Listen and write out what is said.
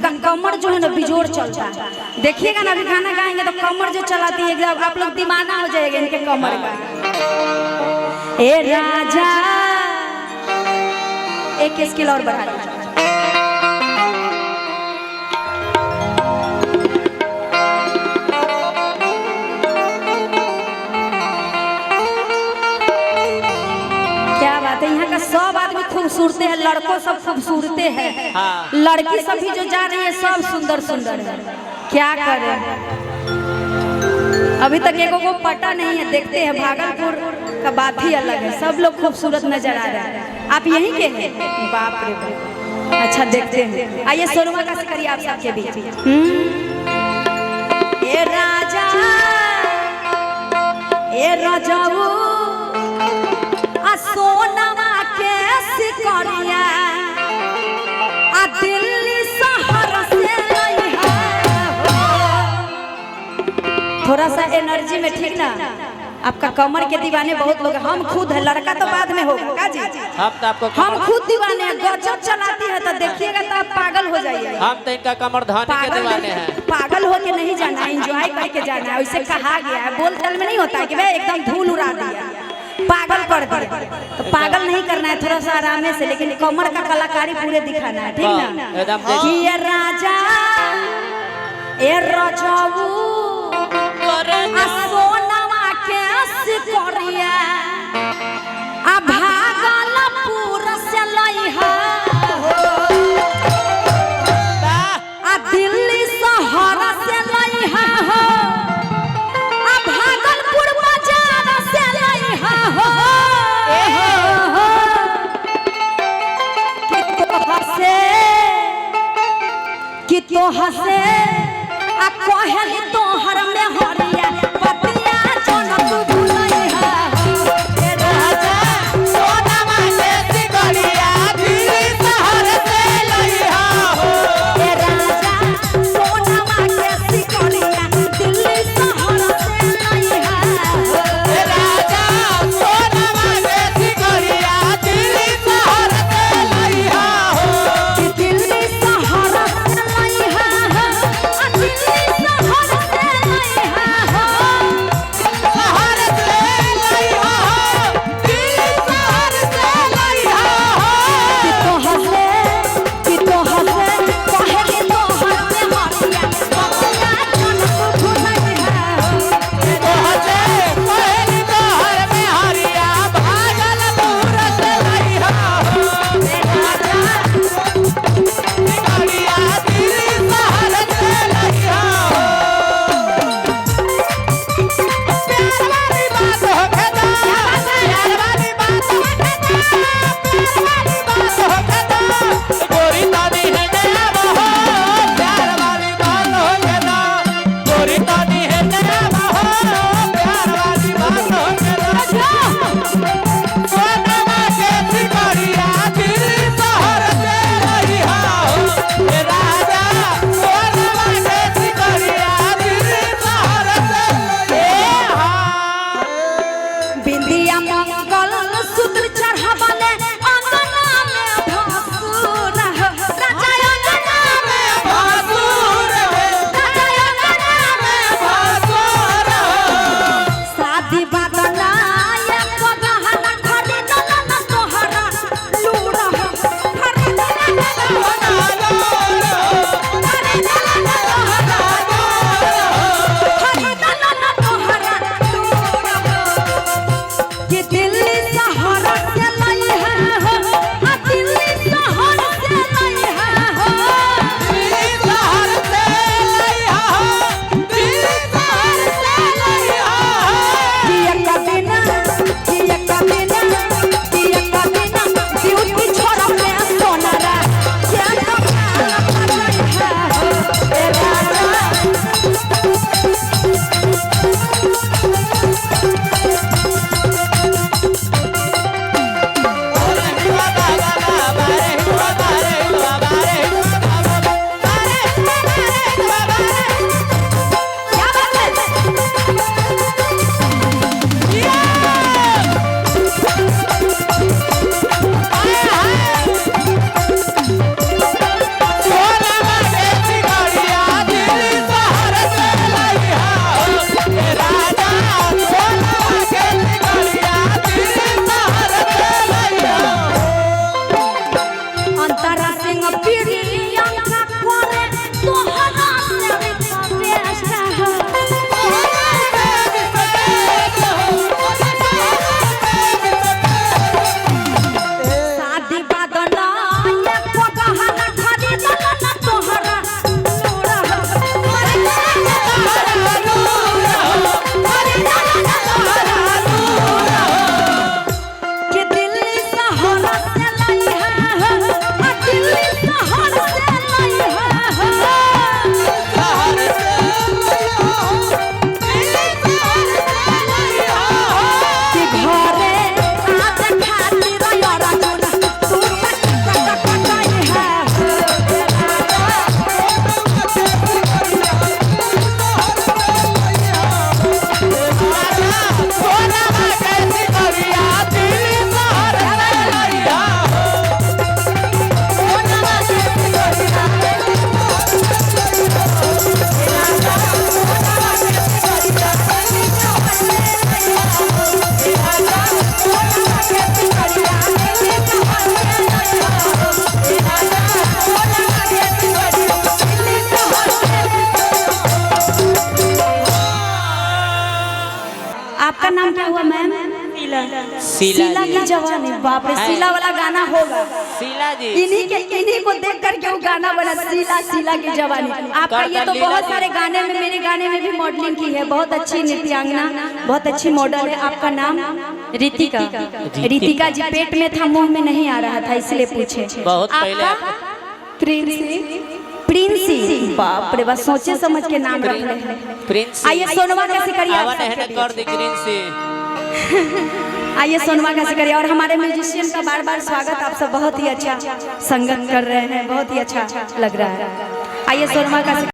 इनका कमर जो है ना बिजोड़ चलता है। देखिएगा ना अभी गाना गाएंगे तो कमर जो चलाती है एकदम आप लोग दीवाना हो जाएगा इनके कमर का। ए राजा एक स्किल और बढ़ा दीजिए। यहाँ का सब आदमी खूबसूरत है, लड़कों सब खूबसूरत है, लड़की सब भी जो जा रही है सब सुंदर सुंदर है। क्या करें अभी तक एक को पता नहीं है। देखते हैं भागलपुर का बात ही अलग है, सब लोग खूबसूरत नजर आ रहे हैं। आप यहीं के हैं? बाप रे बाप। अच्छा देखते हैं, आइए सोनुआ का करिए आप सबके बीच। ए राजा ए राजाऊ सोनवा के सिकरिया आ दिल्ली शहर से लइहा थोड़ा सा एनर्जी में, ठीक ना? आपका कमर के दीवाने बहुत लोग, हम खुद है, लड़का तो बाद में होगा का जी। हम खुद दीवाने हैं, गजब चलाती है तो देखिएगा तो आप पागल हो जाइए। हम तो इनका कमर धानी के दीवाने हैं। पागल होके नहीं जाना, एंजॉय करके जाना है। वैसे कहा गया है, बोल चाल में नहीं होता है कि भाई एकदम धूल उड़ा दिया, पागल कर दिया। तो पागल नहीं करना है, थोड़ा सा आराम से, लेकिन कमर का कलाकारी पूरे दिखाना है, ठीक ना? कि ये राजा ए राजाऊ सोनवा के सिकरिया आ भागलपुर से लइहा आ दिल्ली शहर से लइहा हो आ भागलपुर बाजार से लइहा हो। कि तो हसे आ कहली तोहर में हरिया पतिया जनक भुलैहा ए राजा सोनवा के सिकरिया दिल्ली शहर से लइहा हो। ए राजा सोनवा के सिकरिया दिल्ली शहर से लइहा हो। ए राजा सोनवा के सिकरिया दिल्ली शहर से लइहा हो। दिल्ली शहर से लइहा हो, दिल्ली शहर से लइहा शीला की जवानी, बाप रे, शीला वाला गाना होगा। शीला जी इन्हीं को देख करके वो गाना बना, शीला की जवानी। आपका ये तो बहुत सारे गाने में, मेरे गाने में भी मॉडलिंग की है, बहुत अच्छी नृत्यांगना, बहुत अच्छी मॉडल है। आपका नाम? रितिका। रितिका जी, पेट में था मुंह में नहीं आ रहा था इसलिए पूछे। बहुत पहले प्रिंसी, बाप रे, बस सोचे समझ के नाम रख रहे हैं। प्रिंस आइए सोनवा कैसे करिए, कर दी प्रिंस। आइए सोनवा कैसे करिए। और हमारे म्यूजिशियन का बार बार स्वागत, आप सब बहुत ही अच्छा संगत कर रहे हैं, बहुत ही अच्छा लग रहा है। आइए सोनवा कैसे